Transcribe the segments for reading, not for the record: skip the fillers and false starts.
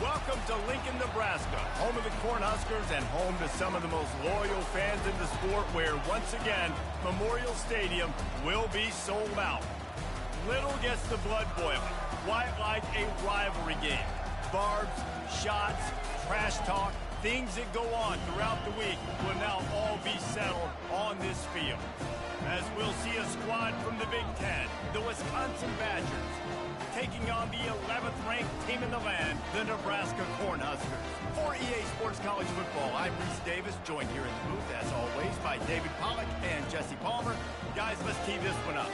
Welcome to Lincoln, Nebraska, home of the Cornhuskers and home to some of the most loyal fans in the sport where, once again, Memorial Stadium will be sold out. Little gets the blood boiling, quite like a rivalry game. Barbs, shots, trash talk, things that go on throughout the week will now all be settled on this field. As we'll see a squad from the Big Ten, the Wisconsin Badgers, taking on the 11th-ranked team in the land, the Nebraska Cornhuskers. For EA Sports College Football, I'm Reese Davis, joined here in the booth, as always, by David Pollack and Jesse Palmer. Guys, let's tee this one up.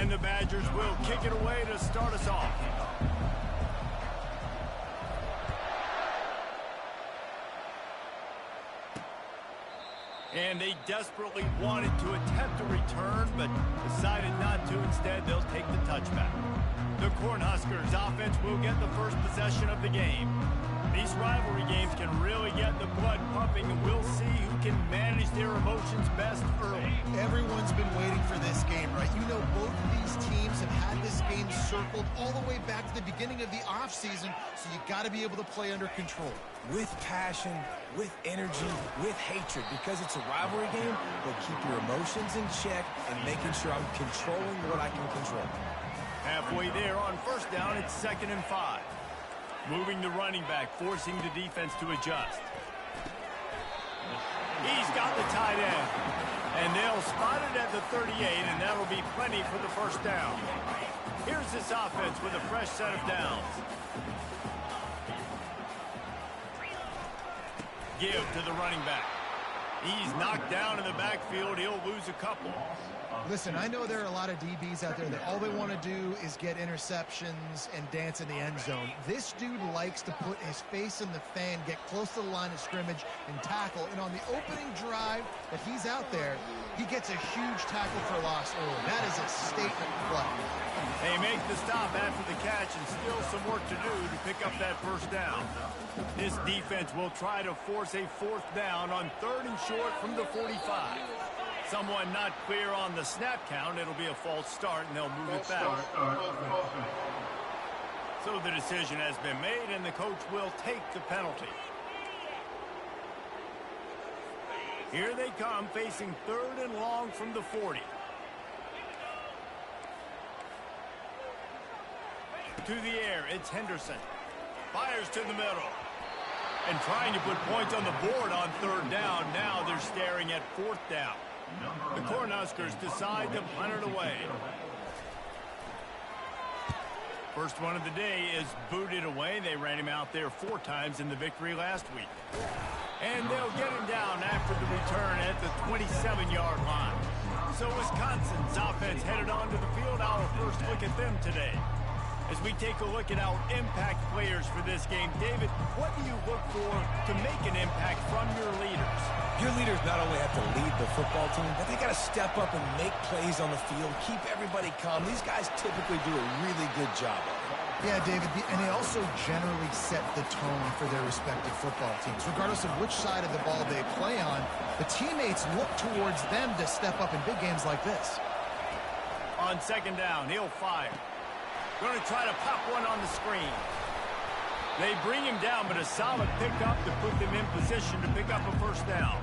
And the Badgers will kick it away to start us off. And they desperately wanted to attempt a return, but decided not to. Instead, they'll take the touchback. The Cornhuskers offense will get the first possession of the game. These rivalry games can really get the blood pumping, and we'll see who can manage their emotions best early. Everyone's been waiting for this game, right? You know, both of these teams have had this game circled all the way back to the beginning of the offseason, so you got to be able to play under control. With passion, with energy, with hatred, because it's a rivalry game, but keep your emotions in check and making sure I'm controlling what I can control. Halfway there on first down, it's 2nd and 5. Moving the running back, forcing the defense to adjust. He's got the tight end. And they'll spot it at the 38, and that'll be plenty for the first down. Here's this offense with a fresh set of downs. Give to the running back. He's knocked down in the backfield. He'll lose a couple. Listen, I know there are a lot of DBs out there that all they want to do is get interceptions and dance in the end zone. This dude likes to put his face in the fan, get close to the line of scrimmage, and tackle. And on the opening drive that he's out there, he gets a huge tackle for loss early. That is a statement play. They make the stop after the catch, and still some work to do to pick up that first down. This defense will try to force a 4th down on 3rd and short from the 45. Someone not clear on the snap count. It'll be a false start, and they'll move it back. So the decision has been made, and the coach will take the penalty. Here they come, facing 3rd and long from the 40. To the air, it's Henderson. Fires to the middle. And trying to put points on the board on 3rd down. Now they're staring at 4th down. The Cornhuskers decide to punt it away. First one of the day is booted away. They ran him out there 4 times in the victory last week. And they'll get him down after the return at the 27-yard line. So Wisconsin's offense headed onto the field. Our first look at them today. As we take a look at our impact players for this game, David, what do you look for to make an impact from your leaders? Your leaders not only have to lead the football team, but they got to step up and make plays on the field, keep everybody calm. These guys typically do a really good job of it. Yeah, David, and they also generally set the tone for their respective football teams. Regardless of which side of the ball they play on, the teammates look towards them to step up in big games like this. On 2nd down, he'll fire. Going to try to pop one on the screen. They bring him down, but a solid pickup to put them in position to pick up a first down.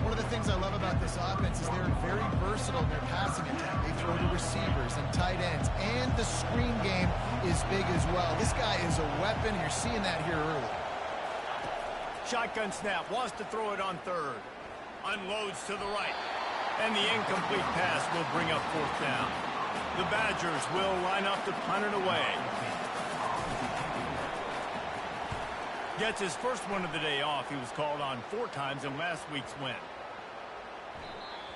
One of the things I love about this offense is they're very versatile in their passing attack. They throw to receivers and tight ends, and the screen game is big as well. This guy is a weapon. You're seeing that here early. Shotgun snap, wants to throw it on 3rd. Unloads to the right. And the incomplete pass will bring up 4th down. The Badgers will line up to punt it away. Gets his first one of the day off. He was called on 4 times in last week's win.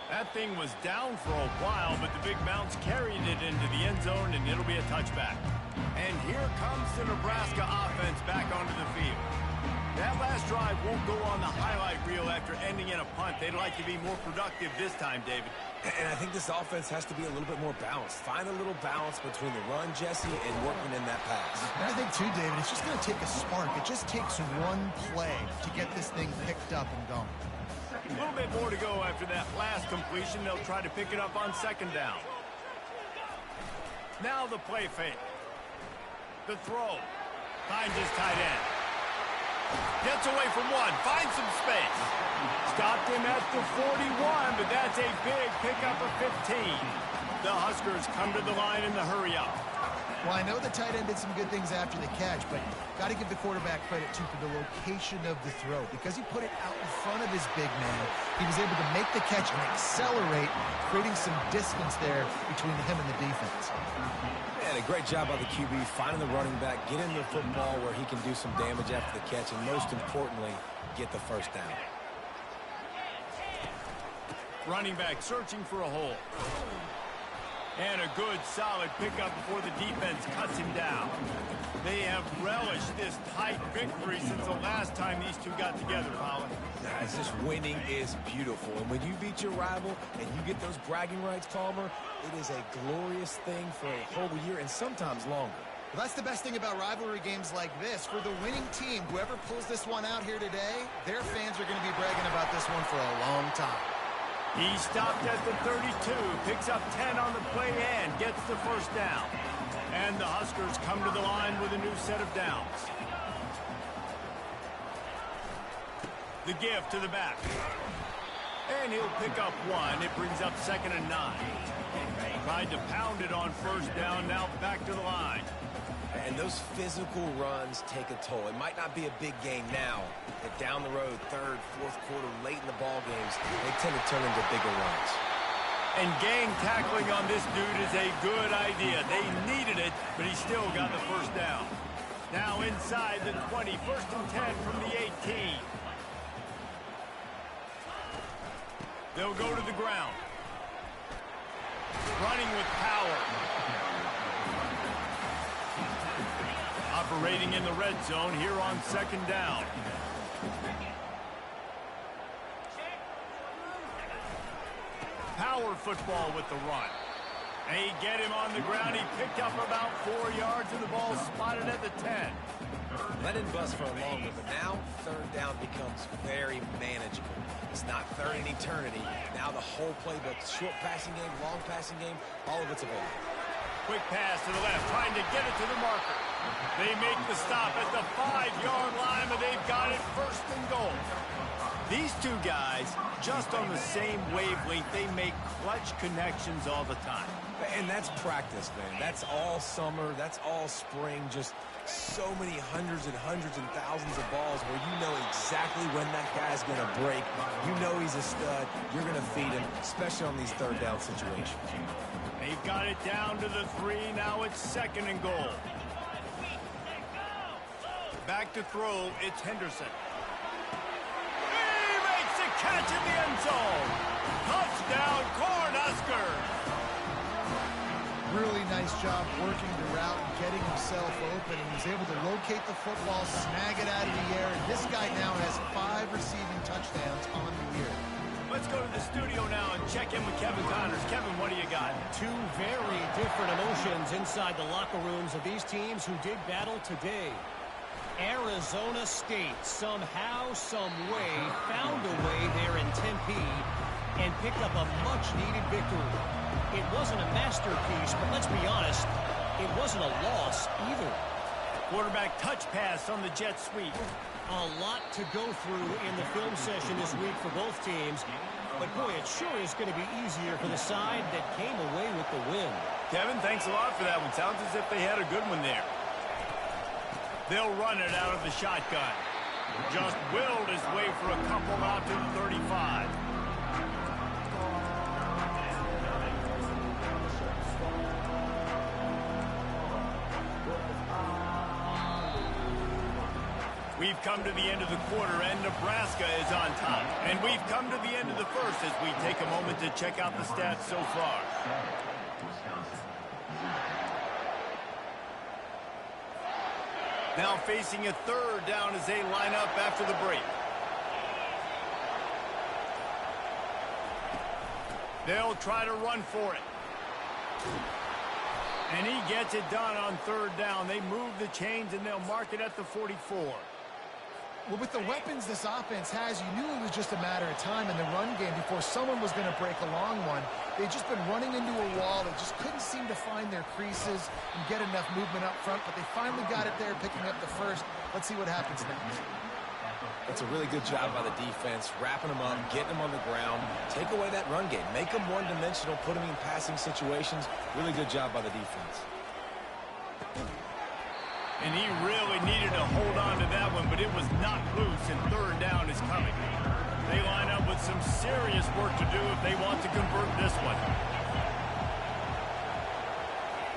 That thing was down for a while, but the big bounce carried it into the end zone, and it'll be a touchback. And here comes the Nebraska offense back onto the field. That last drive won't go on the highlight reel after ending in a punt. They'd like to be more productive this time, David. And I think this offense has to be a little bit more balanced. Find a little balance between the run, Jesse, and working in that pass. And I think, too, David, it's just going to take a spark. It just takes one play to get this thing picked up and going. A little bit more to go after that last completion. They'll try to pick it up on 2nd down. Now the play fake. The throw. Finds his tight end. Gets away from one. Finds some space. Stopped him at the 41, but that's a big pickup of 15. The Huskers come to the line in the hurry-up. Well, I know the tight end did some good things after the catch, but got to give the quarterback credit, too, for the location of the throw. Because he put it out in front of his big man, he was able to make the catch and accelerate, creating some distance there between him and the defense. And a great job by the QB, finding the running back, getting the football where he can do some damage after the catch, and most importantly, get the first down. Running back searching for a hole. And a good, solid pickup before the defense cuts him down. They have relished this tight victory since the last time these two got together, Colin. Guys, this winning is beautiful. And when you beat your rival and you get those bragging rights, Palmer, it is a glorious thing for a whole year and sometimes longer. Well, that's the best thing about rivalry games like this. For the winning team, whoever pulls this one out here today, their fans are going to be bragging about this one for a long time. He stopped at the 32, picks up 10 on the play and gets the first down. And the Huskers come to the line with a new set of downs. The give to the back. And he'll pick up one. It brings up 2nd and 9. Tried to pound it on first down, now back to the line. And those physical runs take a toll. It might not be a big game now, but down the road, 3rd, 4th quarter, late in the ball games, they tend to turn into bigger runs. And gang tackling on this dude is a good idea. They needed it, but he still got the first down. Now inside the 20, 1st and 10 from the 18. They'll go to the ground. Running with power. Operating in the red zone here on 2nd down. Power football with the run. They get him on the ground. He picked up about 4 yards, and the ball spotted at the 10. Let it bust for a longer, but now 3rd down becomes very manageable. It's not 3rd and eternity. Now the whole playbook, short passing game, long passing game, all of it's available. Quick pass to the left, trying to get it to the marker. They make the stop at the 5-yard line, but they've got it 1st and goal. These two guys, just on the same wavelength, they make clutch connections all the time. And that's practice, man. That's all summer. That's all spring. Just so many hundreds and thousands of balls where you know exactly when that guy's going to break. You know he's a stud. You're going to feed him, especially on these 3rd down situations. They've got it down to the 3. Now it's 2nd and goal. Back to throw. It's Henderson. He makes a catch in the end zone. Touchdown, Cornhuskers. Really nice job working the route and getting himself open. And he's able to locate the football, snag it out of the air. And this guy now has 5 receiving touchdowns on the year. Let's go to the studio now and check in with Kevin Connors. Kevin, what do you got? Two very different emotions inside the locker rooms of these teams who did battle today. Arizona State somehow, some way, found a way there in Tempe and picked up a much-needed victory. It wasn't a masterpiece, but let's be honest, it wasn't a loss either. Quarterback touch pass on the jet sweep. A lot to go through in the film session this week for both teams. But, boy, it sure is going to be easier for the side that came away with the win. Kevin, thanks a lot for that one. Sounds as if they had a good one there. They'll run it out of the shotgun. Just willed his way for a couple out to the 35. We've come to the end of the quarter, and Nebraska is on top. And we've come to the end of the first as we take a moment to check out the stats so far. Now facing a 3rd down as they line up after the break. They'll try to run for it. And he gets it done on 3rd down. They move the chains, and they'll mark it at the 44. Well, with the weapons this offense has, you knew it was just a matter of time in the run game before someone was going to break a long one. They've just been running into a wall. They just couldn't seem to find their creases and get enough movement up front, but they finally got it there, picking up the first. Let's see what happens next. That's a really good job by the defense, wrapping them up, getting them on the ground. Take away that run game. Make them one-dimensional, put them in passing situations. Really good job by the defense. And he really needed to hold on to that one, but it was knocked loose, and 3rd down is coming. They line up with some serious work to do if they want to convert this one.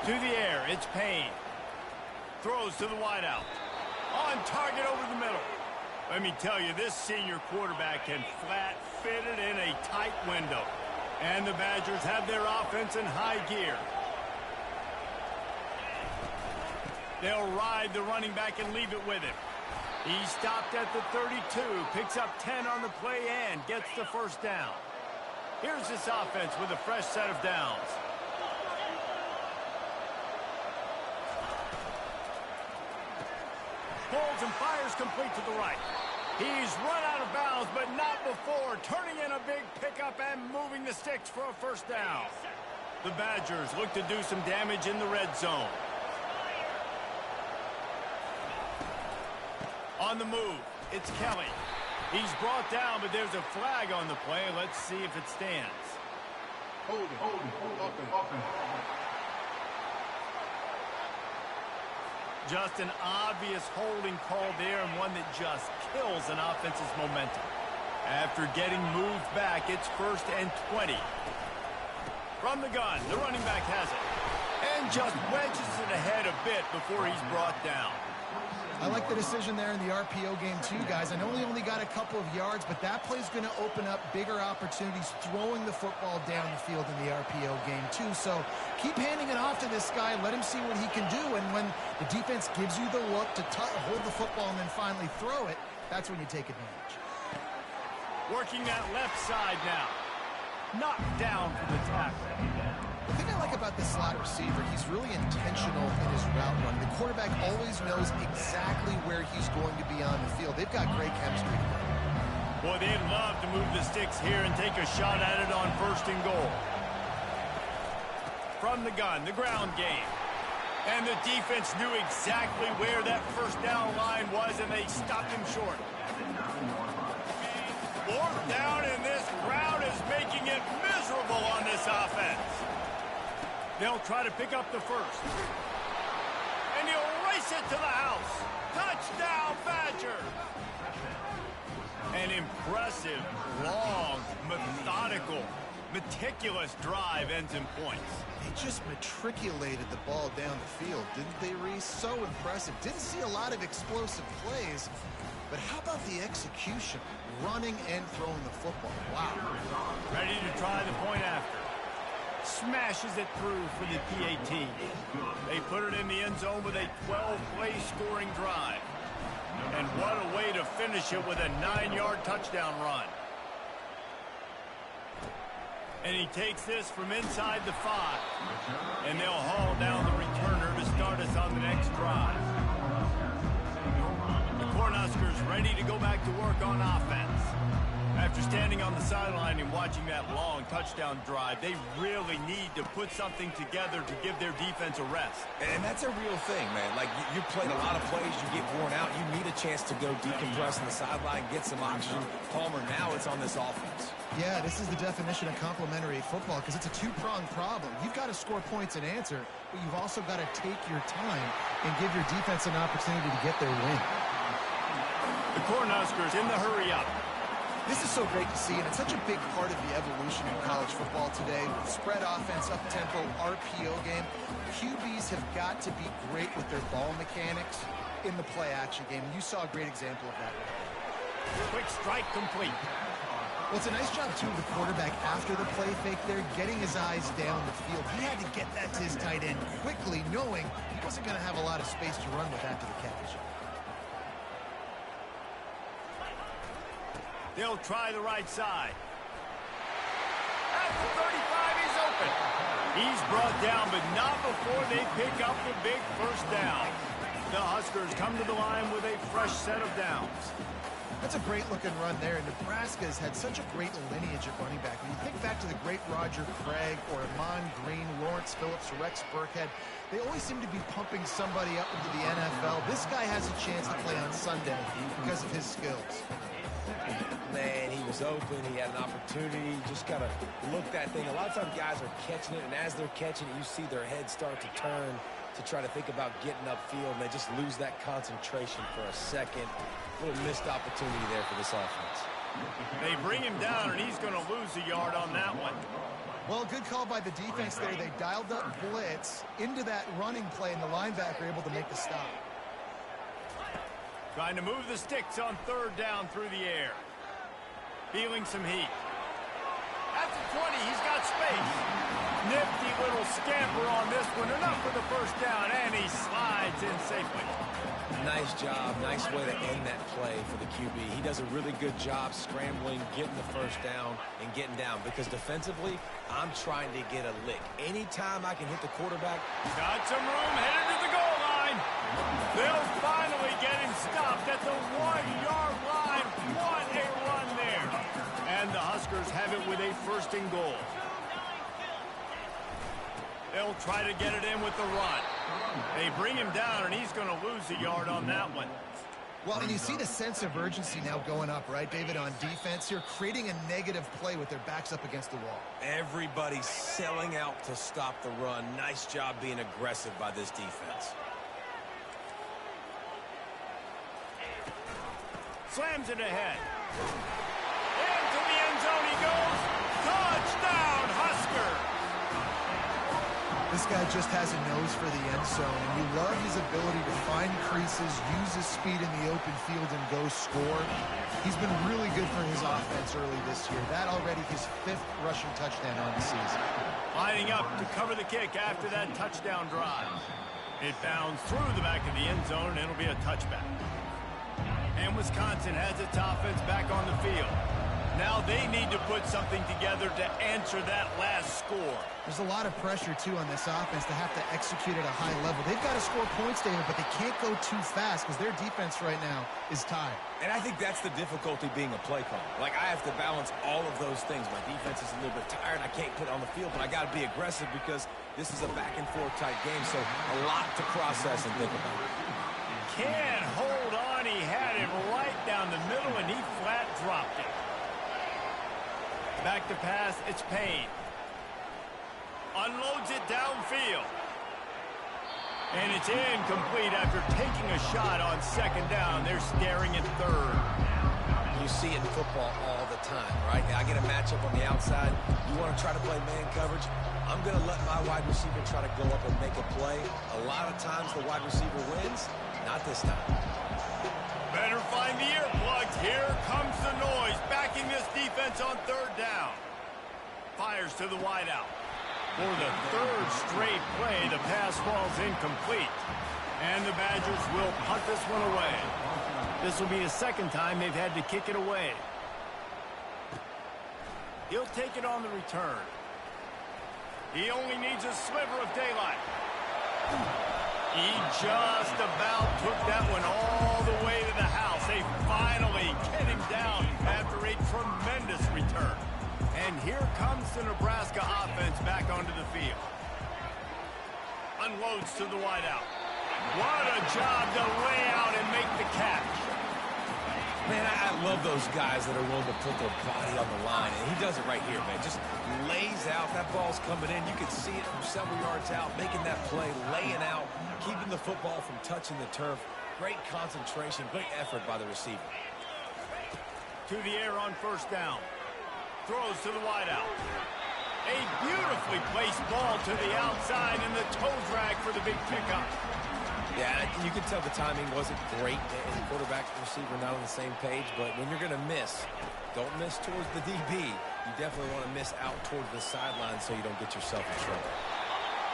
To the air, it's Payne. Throws to the wideout. On target over the middle. Let me tell you, this senior quarterback can flat fit it in a tight window. And the Badgers have their offense in high gear. They'll ride the running back and leave it with him. He stopped at the 32, picks up 10 on the play and gets the first down. Here's this offense with a fresh set of downs. Pulls and fires complete to the right. He's run out of bounds, but not before turning in a big pickup and moving the sticks for a first down. The Badgers look to do some damage in the red zone. On the move, it's Kelly. He's brought down, but there's a flag on the play. Let's see if it stands. Hold it. Just an obvious holding call there, and one that just kills an offense's momentum. After getting moved back, it's 1st and 20. From the gun, the running back has it. And just wedges it ahead a bit before he's brought down. I like the decision there in the RPO game too, guys. I know he only got a couple of yards, but that play's going to open up bigger opportunities throwing the football down the field in the RPO game too. So keep handing it off to this guy. Let him see what he can do. And when the defense gives you the look to hold the football and then finally throw it, that's when you take advantage. Working that left side now. Knocked down for the tackle. The thing I like about this slot receiver, he's really intentional in his route run. The quarterback always knows exactly where he's going to be on the field. They've got great chemistry together. Boy, they'd love to move the sticks here and take a shot at it on 1st and goal. From the gun, the ground game. And the defense knew exactly where that first down line was, and they stopped him short. 4th down, and this crowd is making it miserable on this offense. They'll try to pick up the first. And he'll race it to the house. Touchdown, Badgers! An impressive, long, methodical, meticulous drive ends in points. They just matriculated the ball down the field, didn't they, Reese? So impressive. Didn't see a lot of explosive plays, but how about the execution? Running and throwing the football. Wow. Ready to try the point after. Smashes it through for the PAT. They put it in the end zone with a 12-play scoring drive. And what a way to finish it with a 9-yard touchdown run. And he takes this from inside the 5. And they'll haul down the returner to start us on the next drive. The Cornhuskers ready to go back to work on offense. After standing on the sideline and watching that long touchdown drive, they really need to put something together to give their defense a rest. And that's a real thing, man. Like, you played a lot of plays, you get worn out, you need a chance to go decompress on the sideline, get some oxygen. Palmer, now it's on this offense. Yeah, this is the definition of complementary football because it's a two-pronged problem. You've got to score points and answer, but you've also got to take your time and give your defense an opportunity to get their win. The Cornhuskers in the hurry up. This is so great to see, and it's such a big part of the evolution in college football today. With spread offense, up-tempo, RPO game, QBs have got to be great with their ball mechanics in the play-action game. You saw a great example of that. Quick strike complete. Well, it's a nice job, too, of the quarterback after the play fake there, getting his eyes down the field. He had to get that to his tight end quickly, knowing he wasn't going to have a lot of space to run with after the catch. They'll try the right side. At the 35, he's open. He's brought down, but not before they pick up the big first down. The Huskers come to the line with a fresh set of downs. That's a great-looking run there. Nebraska has had such a great lineage at running back. When you think back to the great Roger Craig or Amon Green, Lawrence Phillips, Rex Burkhead, they always seem to be pumping somebody up into the NFL. This guy has a chance to play on Sunday because of his skills. Man, he was open. He had an opportunity. You just got to look that thing. A lot of times guys are catching it, and as they're catching it, you see their heads start to turn to try to think about getting upfield, and they just lose that concentration for a second. A little missed opportunity there for this offense. They bring him down, and he's going to lose a yard on that one. Well, good call by the defense there. They dialed up blitz into that running play, and the linebacker able to make the stop. Trying to move the sticks on 3rd down through the air. Feeling some heat. At the 20. He's got space. Nifty little scamper on this one. Enough for the first down, and he slides in safely. Nice job. Nice way to end that play for the QB. He does a really good job scrambling, getting the first down, and getting down. Because defensively, I'm trying to get a lick. Anytime I can hit the quarterback. Got some room, headed to the goal line. They'll finally get him stopped at the 1-yard line. What a run there. And the Huskers have it with a first and goal. They'll try to get it in with the run. They bring him down, and he's going to lose a yard on that one. Well, and you see the sense of urgency now going up, right, David, on defense here, creating a negative play with their backs up against the wall. Everybody's selling out to stop the run. Nice job being aggressive by this defense. Slams it ahead. Into the end zone he goes. Touchdown, Husker! This guy just has a nose for the end zone, and you love his ability to find creases, use his speed in the open field, and go score. He's been really good for his offense early this year. That already his 5th rushing touchdown on the season. Lining up to cover the kick after that touchdown drive. It bounds through the back of the end zone, and it'll be a touchback. And Wisconsin has its offense back on the field. Now they need to put something together to answer that last score. There's a lot of pressure, too, on this offense to have to execute at a high level. They've got to score points, David, but they can't go too fast because their defense right now is tired. And I think that's the difficulty being a play caller. Like, I have to balance all of those things. My defense is a little bit tired. I can't put it on the field, but I got to be aggressive because this is a back-and-forth type game, so a lot to process and think about. Can't hold on. He had it right down the middle, and he flat dropped it. Back to pass, it's Payne. Unloads it downfield. And it's incomplete after taking a shot on second down. They're staring at third. You see it in football all the time, right? I get a matchup on the outside. You want to try to play man coverage? I'm going to let my wide receiver try to go up and make a play. A lot of times the wide receiver wins. Not this time. Better find the earplugs. Here comes the noise, backing this defense on third down. Fires to the wideout. For the 3rd straight play, the pass falls incomplete. And the Badgers will punt this one away. This will be the 2nd time they've had to kick it away. He'll take it on the return. He only needs a sliver of daylight. He just about took that one all the way to the house. They finally get him down after a tremendous return. And here comes the Nebraska offense back onto the field. Unloads to the wideout. What a job to lay out and make the catch. Man, I love those guys that are willing to put their body on the line. And he does it right here, man. Just lays out. That ball's coming in. You can see it from several yards out, making that play, laying out, keeping the football from touching the turf. Great concentration, great effort by the receiver. To the air on first down. Throws to the wideout. A beautifully placed ball to the outside and the toe drag for the big pickup. Yeah, you can tell the timing wasn't great, and quarterback and receiver not on the same page, but when you're going to miss, don't miss towards the DB. You definitely want to miss out towards the sideline so you don't get yourself in trouble.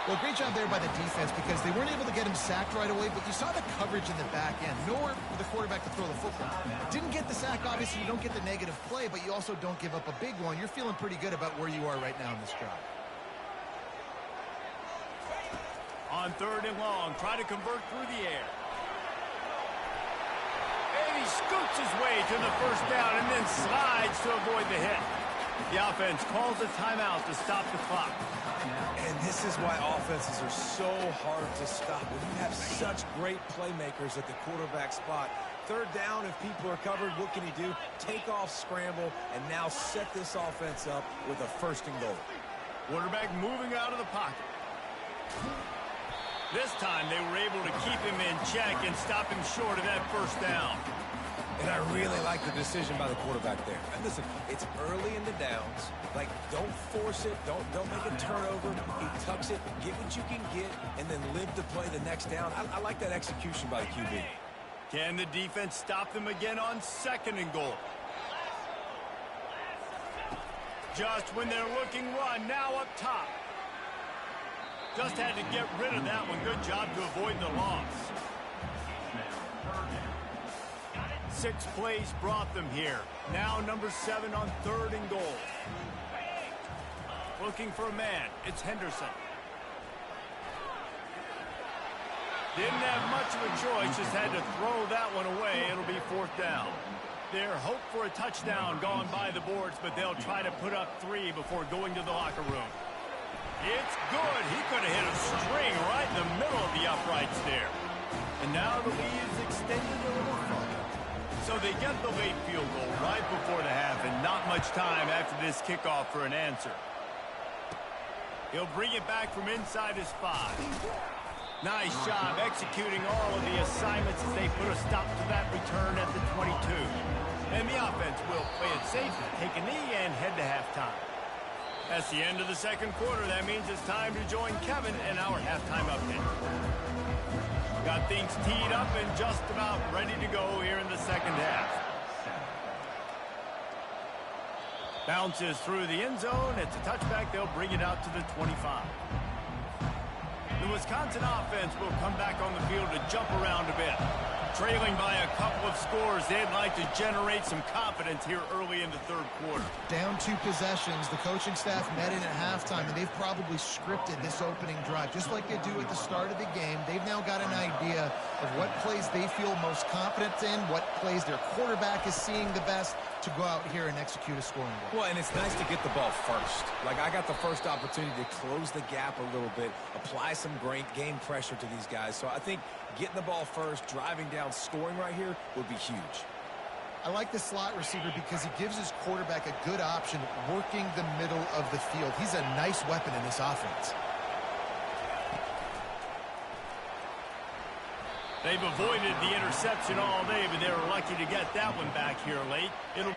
Well, great job there by the defense because they weren't able to get him sacked right away, but you saw the coverage in the back end. Nowhere for the quarterback to throw the football. Didn't get the sack, obviously. You don't get the negative play, but you also don't give up a big one. You're feeling pretty good about where you are right now in this drive. On 3rd and long, try to convert through the air. And he scoots his way to the first down and then slides to avoid the hit. The offense calls a timeout to stop the clock. And this is why offenses are so hard to stop. When you have such great playmakers at the quarterback spot, 3rd down, if people are covered, what can he do? Take off, scramble, and now set this offense up with a 1st and goal. Quarterback moving out of the pocket. This time they were able to keep him in check and stop him short of that 1st down. And I really like the decision by the quarterback there. And listen, it's early in the downs. Like, don't force it. Don't make a turnover. He tucks it, get what you can get, and then live to play the next down. I like that execution by the QB. Can the defense stop them again on 2nd and goal? Just when they're looking run, now up top. Just had to get rid of that one. Good job to avoid the loss. 6 plays brought them here. Now number 7 on 3rd and goal. Looking for a man. It's Henderson. Didn't have much of a choice. Just had to throw that one away. It'll be 4th down. Their hope for a touchdown gone by the boards, but they'll try to put up 3 before going to the locker room. It's good. He could have hit a string right in the middle of the uprights there. And now the lead is extended a little further. So they get the late field goal right before the half, and not much time after this kickoff for an answer. He'll bring it back from inside his 5. Nice job executing all of the assignments as they put a stop to that return at the 22. And the offense will play it safe, take a knee, and head to halftime. That's the end of the 2nd quarter. That means it's time to join Kevin and our halftime update. Got things teed up and just about ready to go here in the 2nd half. Bounces through the end zone. It's a touchback. They'll bring it out to the 25. The Wisconsin offense will come back on the field to jump around a bit. Trailing by a couple of scores, they'd like to generate some confidence here early in the 3rd quarter. Down 2 possessions. The coaching staff met in at halftime, and they've probably scripted this opening drive. Just like they do at the start of the game, they've now got an idea of what plays they feel most confident in, what plays their quarterback is seeing the best to go out here and execute a scoring goal. Well, and it's nice to get the ball first. Like, I got the first opportunity to close the gap a little bit, apply some great game pressure to these guys. So I think getting the ball first, driving down, scoring right here would be huge. I like the slot receiver because he gives his quarterback a good option working the middle of the field. He's a nice weapon in this offense. They've avoided the interception all day, but they were lucky to get that one back here late. It'll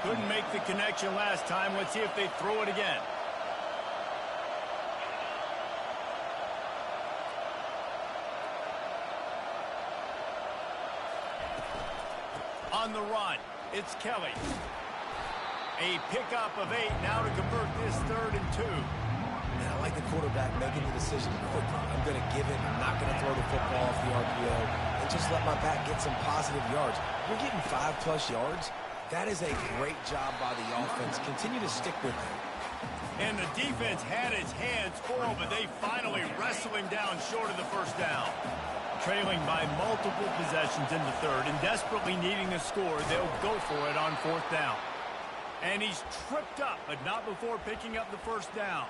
couldn't make the connection last time. Let's see if they throw it again. On the run, it's Kelly. A pickup of 8 now to convert this 3rd and 2. Man, I like the quarterback making the decision quickly. I'm going to give it. I'm not going to throw the football off the RPO and just let my back get some positive yards. We're getting 5+ yards. That is a great job by the offense. Continue to stick with it. And the defense had its hands full, but they finally wrestle him down short of the 1st down. Trailing by multiple possessions in the 3rd and desperately needing a score, they'll go for it on 4th down. And he's tripped up, but not before picking up the 1st down.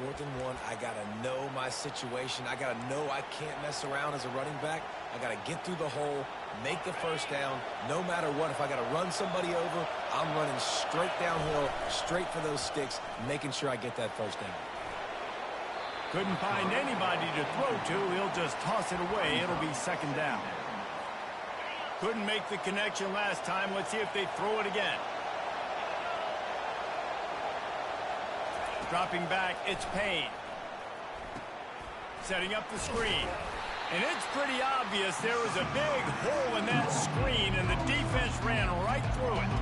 4th and 1, I got to know my situation. I got to know I can't mess around as a running back. I got to get through the hole, make the 1st down. No matter what, if I got to run somebody over, I'm running straight downhill, straight for those sticks, making sure I get that 1st down. Couldn't find anybody to throw to. He'll just toss it away. It'll be 2nd down. Couldn't make the connection last time. Let's see if they throw it again. Dropping back, it's Payne. Setting up the screen. And it's pretty obvious there was a big hole in that screen, and the defense ran right through it.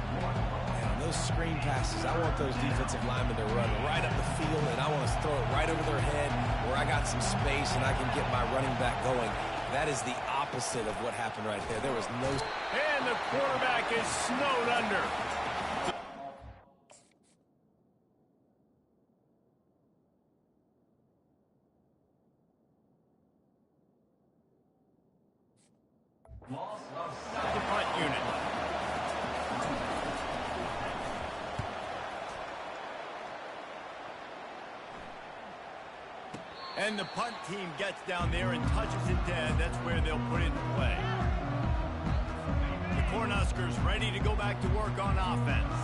Man, those screen passes, I want those defensive linemen to run right up the field, and I want to throw it right over their head where I got some space and I can get my running back going. That is the opposite of what happened right there. There was no... And the quarterback is snowed under. The punt unit. And the punt team gets down there and touches it dead. That's where they'll put it in play. The Cornhuskers ready to go back to work on offense.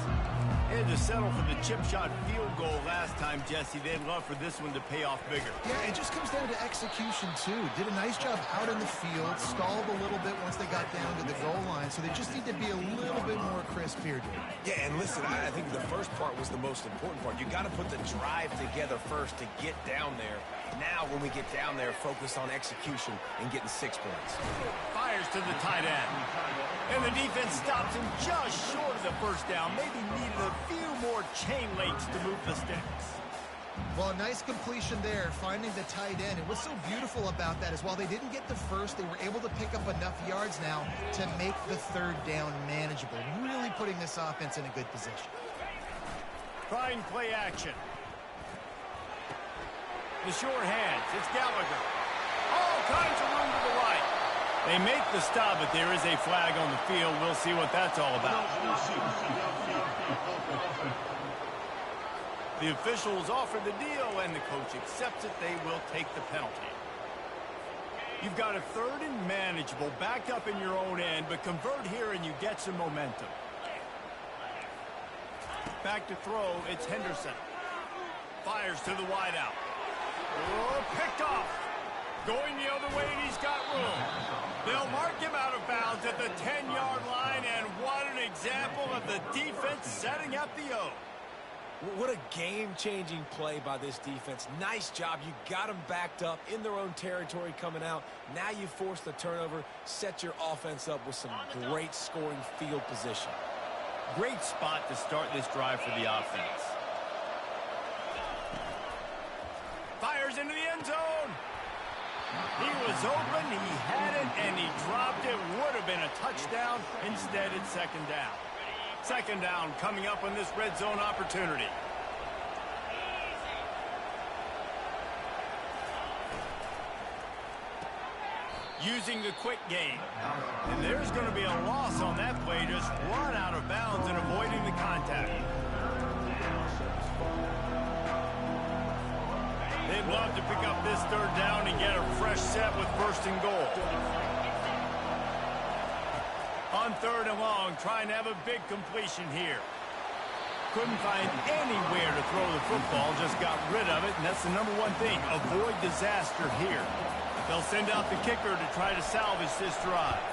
Had to settle for the chip shot field goal last time, Jesse. They'd love for this one to pay off bigger. Yeah, it just comes down to execution, too. Did a nice job out in the field, stalled a little bit once they got down to the goal line, so they just need to be a little bit more crisp here, dude. Yeah, and listen, I think the first part was the most important part. You got to put the drive together first to get down there. Now, when we get down there, focus on execution and getting 6 points. Fires to the tight end. And the defense stops him just short of the first down. Maybe needed a few more chain links to move the sticks. Well, a nice completion there, finding the tight end. And what's so beautiful about that is while they didn't get the first, they were able to pick up enough yards now to make the third down manageable. Really putting this offense in a good position. Trying play action. The short hands. It's Gallagher. All kinds of room to the right. They make the stop, but there is a flag on the field. We'll see what that's all about. The officials offer the deal, and the coach accepts it. They will take the penalty. You've got a third and manageable, backed up in your own end, but convert here and you get some momentum. Back to throw, it's Henderson. Fires to the wideout. Oh, picked off. Going the other way, and he's got room. They'll mark him out of bounds at the 10-yard line, and what an example of the defense setting up the O. What a game-changing play by this defense. Nice job. You got them backed up in their own territory coming out. Now you force the turnover, set your offense up with some great scoring field position. Great spot to start this drive for the offense. Fires into the end zone. He was open, he had it, and he dropped it. Would have been a touchdown. Instead, it's second down. Second down coming up on this red zone opportunity. Using the quick game. And there's going to be a loss on that play. Just run out of bounds and avoiding the contact. They'd love to pick up this third down and get a fresh set with first and goal. On third and long, trying to have a big completion here. Couldn't find anywhere to throw the football, just got rid of it, and that's the number one thing. Avoid disaster here. They'll send out the kicker to try to salvage this drive.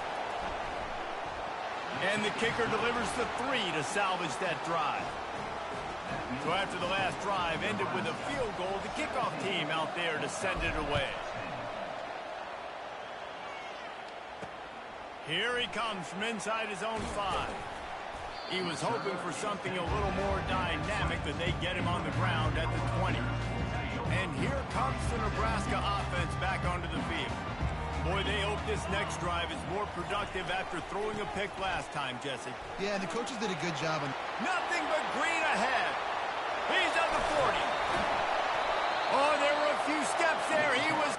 And the kicker delivers the 3 to salvage that drive. So after the last drive ended with a field goal, the kickoff team out there to send it away. Here he comes from inside his own 5. He was hoping for something a little more dynamic, but they get him on the ground at the 20. And here comes the Nebraska offense back onto the field. Boy, they hope this next drive is more productive after throwing a pick last time, Jesse. Yeah, and the coaches did a good job. Nothing but green ahead. He's at the 40. Oh, there were a few steps there. He was...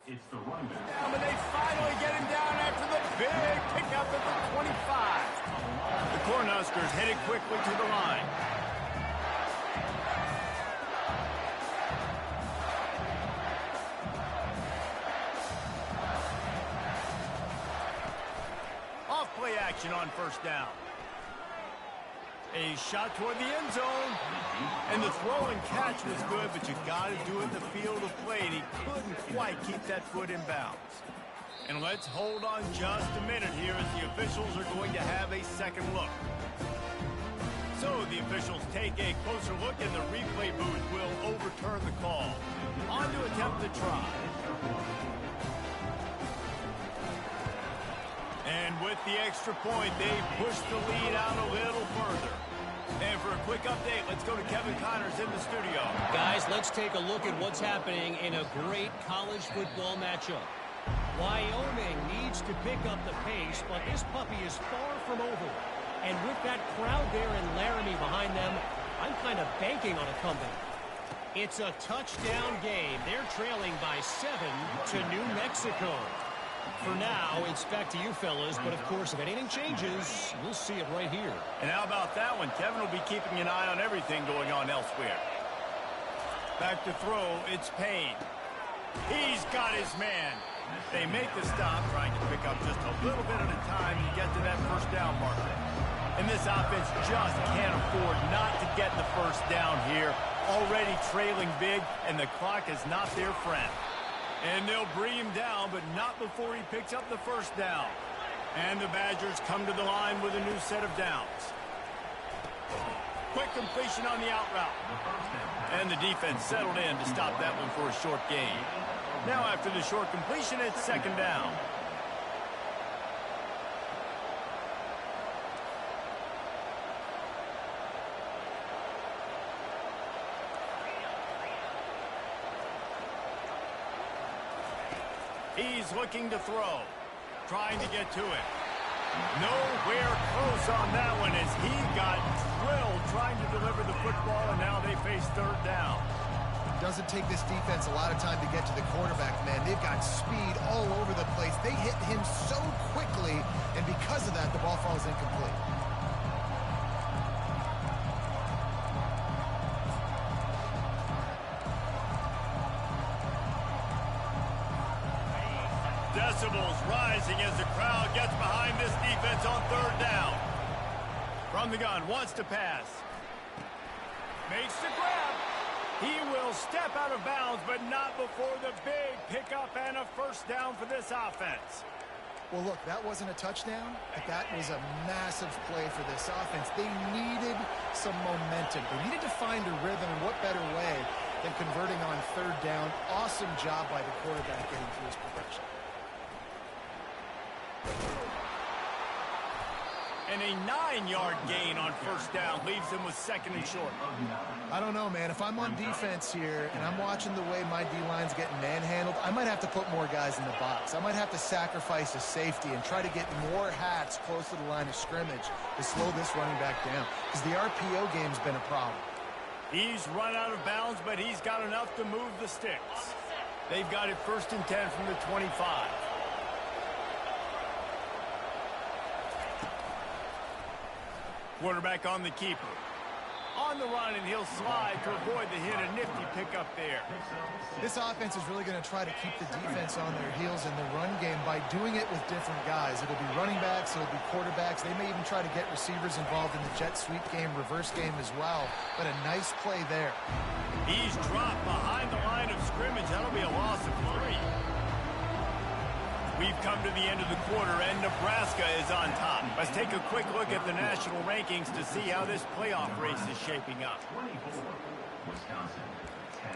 It's the running back. But they finally get him down after the big pickup at the 25. The Cornhuskers headed quickly to the line. Off play action on first down. A shot toward the end zone. And the throw and catch was good, but you got to do it in the field of play, and he couldn't quite keep that foot in bounds. And let's hold on just a minute here as the officials are going to have a second look. So the officials take a closer look, and the replay booth will overturn the call. On to attempt the try. And with the extra point, they push the lead out a little further. And for a quick update, let's go to Kevin Connors in the studio. Guys, let's take a look at what's happening in a great college football matchup. Wyoming needs to pick up the pace, but this puppy is far from over. And with that crowd there in Laramie behind them, I'm kind of banking on a comeback. It's a touchdown game. They're trailing by 7 to New Mexico. For now, it's back to you fellas, but of course, if anything changes, we'll see it right here. And how about that one? Kevin will be keeping an eye on everything going on elsewhere. Back to throw, it's Payne. He's got his man. They make the stop, trying to pick up just a little bit at a time to get to that first down marker. And this offense just can't afford not to get the first down here. Already trailing big, and the clock is not their friend. And they'll bring him down, but not before he picks up the first down. And the Badgers come to the line with a new set of downs. Quick completion on the out route. And the defense settled in to stop that one for a short gain. Now after the short completion, it's second down. He's looking to throw, trying to get to it. Nowhere close on that one as he got drilled trying to deliver the football, and now they face third down. Doesn't take this defense a lot of time to get to the quarterback, man. They've got speed all over the place. They hit him so quickly, and because of that, the ball falls incomplete. Decibels rising as the crowd gets behind this defense on third down. From the gun, wants to pass. Makes the grab. He will step out of bounds, but not before the big pickup and a first down for this offense. Well, look, that wasn't a touchdown, but that was a massive play for this offense. They needed some momentum. They needed to find a rhythm, and what better way than converting on third down. Awesome job by the quarterback getting through his progression. And a 9-yard gain on first down leaves them with second and short. I don't know, man. If I'm on defense here and I'm watching the way my D-line's getting manhandled, I might have to put more guys in the box. I might have to sacrifice a safety and try to get more hats close to the line of scrimmage to slow this running back down, because the RPO game's been a problem. He's run out of bounds, but he's got enough to move the sticks. They've got it first and 10 from the 25. Quarterback on the keeper. On the run, and he'll slide to avoid the hit. A nifty pickup there. This offense is really going to try to keep the defense on their heels in the run game by doing it with different guys. It'll be running backs, it'll be quarterbacks. They may even try to get receivers involved in the jet sweep game, reverse game as well. But a nice play there. He's dropped behind the line of scrimmage. That'll be a loss of 3. We've come to the end of the quarter, and Nebraska is on top. Let's take a quick look at the national rankings to see how this playoff race is shaping up. 24, Wisconsin, 10.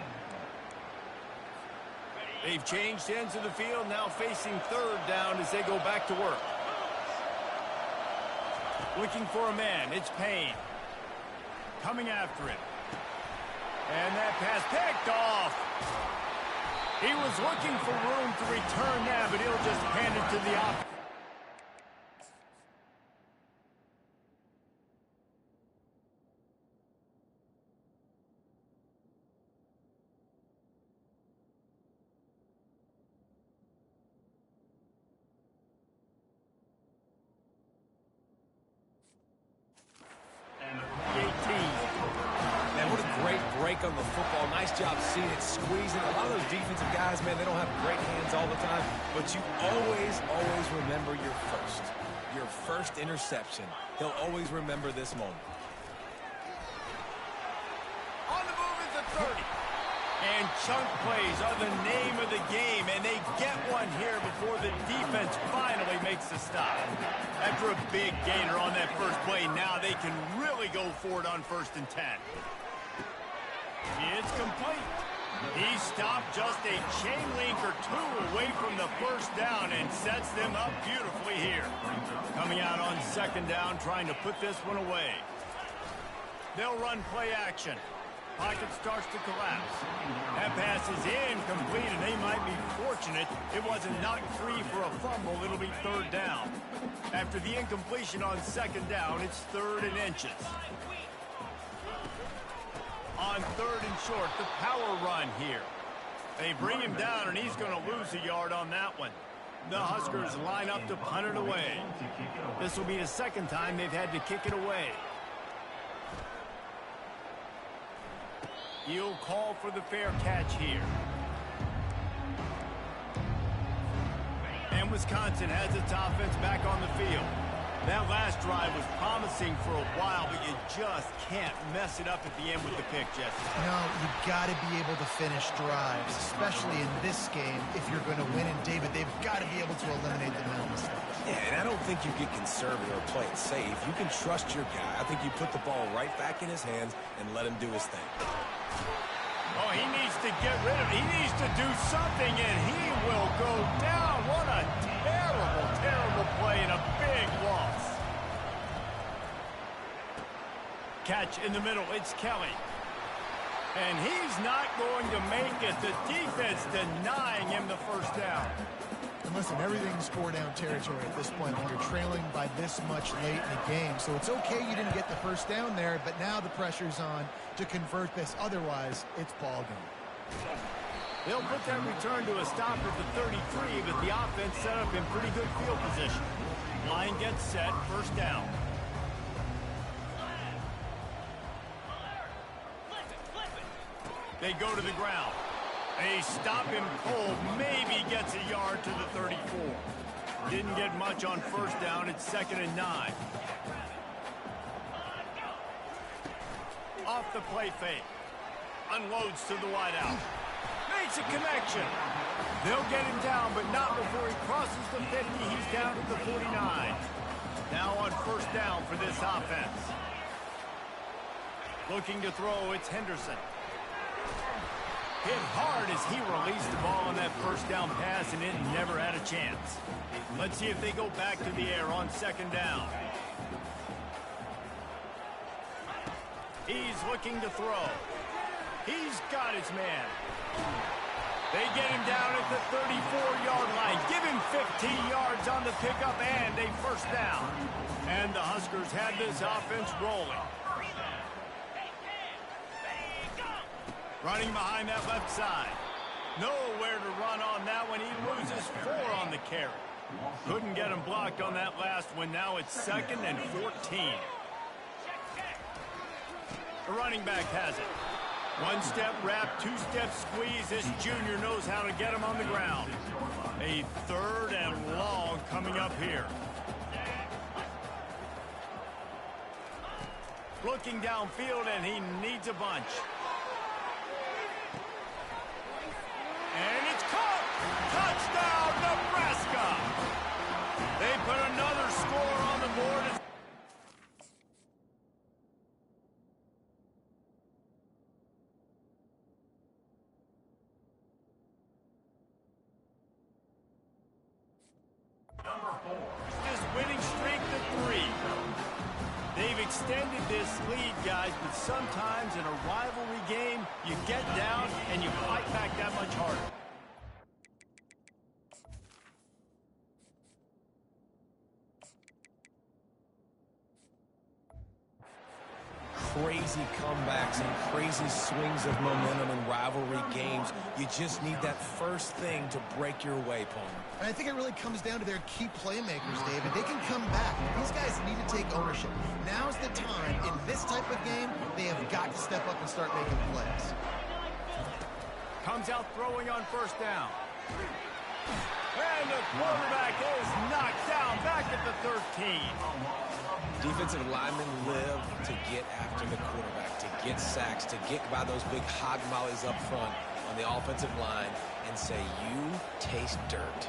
They've changed ends of the field, now facing third down as they go back to work. Looking for a man, it's Payne. Coming after it. And that pass picked off. He was looking for room to return that, but he'll just hand it to the offense. On the football. Nice job seeing it, squeezing. A lot of those defensive guys, man, they don't have great hands all the time, but you always remember your first interception. He'll always remember this moment. On the move is the 30. And chunk plays are the name of the game, and they get one here before the defense finally makes the stop. After a big gainer on that first play, now they can really go for it on first and 10. It's complete. He stopped just a chain link or 2 away from the first down and sets them up beautifully here. Coming out on second down, trying to put this one away. They'll run play action. Pocket starts to collapse. Have That pass is incomplete, and they might be fortunate it wasn't knocked free for a fumble. It'll be third down. After the incompletion on second down, it's 3rd and inches. On 3rd and short, the power run here. They bring him down, and he's going to lose a yard on that one. The Huskers line up to punt it away. This will be the second time they've had to kick it away. He'll call for the fair catch here. And Wisconsin has its offense back on the field. That last drive was promising for a while, but you just can't mess it up at the end with the pick, Jesse. No, you've got to be able to finish drives, especially in this game. If you're going to win, and David, they've got to be able to eliminate the mental mistakes. Yeah, and I don't think you get conservative or play it safe. You can trust your guy. I think you put the ball right back in his hands and let him do his thing. Oh, he needs to get rid of it. He needs to do something, and he will go down. What a terrible, terrible play and a big loss. Catch in the middle. It's Kelly. And he's not going to make it. The defense denying him the first down. And listen, everything's 4-down territory at this point when you're trailing by this much late in the game. So it's okay you didn't get the first down there, but now the pressure's on to convert this. Otherwise, it's ball game. They'll put that return to a stop at the 33, but the offense set up in pretty good field position. Line gets set, first down. They go to the ground. They stop him cold, maybe gets a yard to the 34. Didn't get much on first down. It's 2nd and 9. Off the play fake. Unloads to the wideout. Makes a connection. They'll get him down, but not before he crosses the 50. He's down at the 49. Now on first down for this offense. Looking to throw, it's Henderson. Hit hard as he released the ball on that first down pass, and it never had a chance. Let's see if they go back to the air on second down. He's looking to throw. He's got his man. They get him down at the 34-yard line. Give him 15 yards on the pickup and a first down. And the Huskers had this offense rolling. Running behind that left side. Nowhere to run on that one. He loses 4 on the carry. Couldn't get him blocked on that last one. Now it's 2nd and 14. The running back has it. One-step wrap, two-step squeeze. This junior knows how to get him on the ground. A 3rd and long coming up here. Looking downfield, and he needs a bunch. And it's caught! Touchdown, Nebraska! They put another score on the board. This winning streak to 3. They've extended this lead, guys, but sometimes in a rivalry game, you get down and you fight back that much harder. Crazy comebacks and crazy swings of momentum in rivalry games. You just need that first thing to break your way, Palmer. And I think it really comes down to their key playmakers, David. They can come back. These guys need to take ownership. Now's the time. In this type of game, they have got to step up and start making plays. Comes out throwing on first down. And the quarterback is knocked down back at the 13. Defensive linemen live to get after the quarterback, to get sacks, to get by those big hog mollies up front on the offensive line and say, you taste dirt.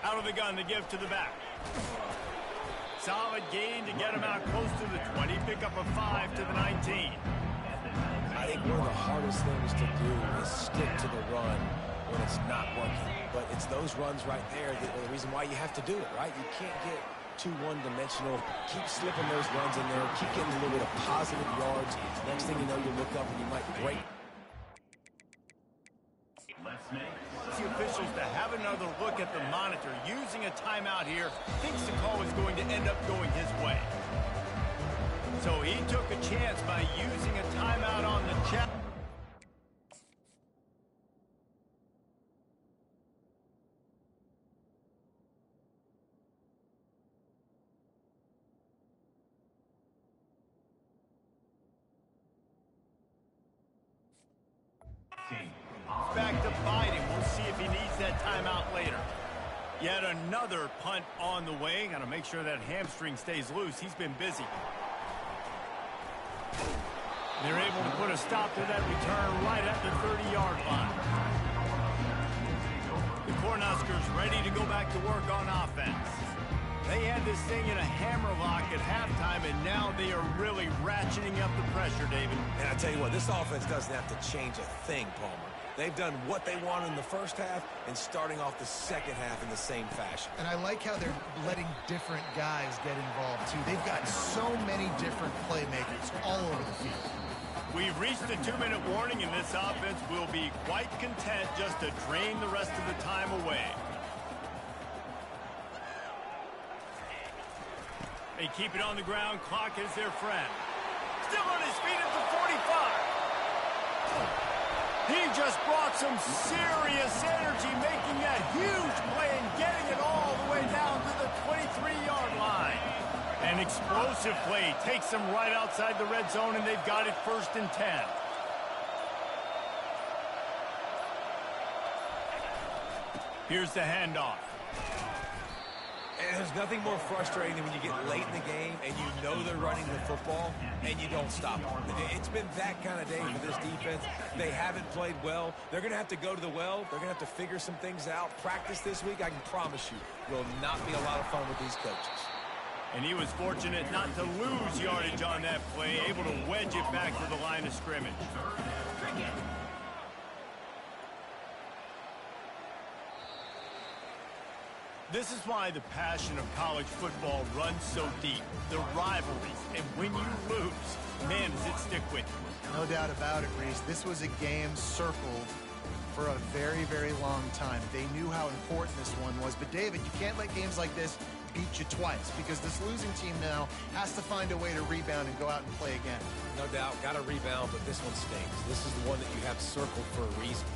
Out of the gun to give to the back. Solid gain to get him out close to the 20. Pick up a 5 to the 19. I think one of the hardest things to do is stick to the run when it's not working. But it's those runs right there that are the reason why you have to do it, right? You can't get too one-dimensional. Keep slipping those runs in there. Keep getting a little bit of positive yards. Next thing you know, you look up and you might break. The officials to have another look at the monitor. Using a timeout here. Thinks the call is going to end up going his way. So he took a chance by using a timeout on the check. Back to Biden. We'll see if he needs that timeout later. Yet another punt on the way. Got to make sure that hamstring stays loose. He's been busy. They're able to put a stop to that return right at the 30-yard line. The Cornhuskers ready to go back to work on offense. They had this thing in a hammerlock at halftime, and now they are really ratcheting up the pressure, David. And I tell you what, this offense doesn't have to change a thing, Palmer. They've done what they wanted in the first half and starting off the second half in the same fashion. And I like how they're letting different guys get involved, too. They've got so many different playmakers all over the field. We've reached the 2-minute warning, and this offense will be quite content just to drain the rest of the time away. They keep it on the ground. Clock is their friend. Still on his feet at the 45. He just brought some serious energy, making that huge play and getting it all the way down to the 23-yard line. An explosive play takes them right outside the red zone, and they've got it 1st and 10. Here's the handoff. And there's nothing more frustrating than when you get late in the game and you know they're running the football and you don't stop them. It's been that kind of day for this defense. They haven't played well. They're going to have to go to the well. They're going to have to figure some things out. Practice this week, I can promise you, will not be a lot of fun with these coaches. And he was fortunate not to lose yardage on that play, able to wedge it back to the line of scrimmage. This is why the passion of college football runs so deep. The rivalries, and when you lose, man, does it stick with you. No doubt about it, Reese. This was a game circled for a very, very long time. They knew how important this one was. But, David, you can't let games like this beat you twice, because this losing team now has to find a way to rebound and go out and play again. No doubt, got to rebound, but this one stinks. This is the one that you have circled for a reason.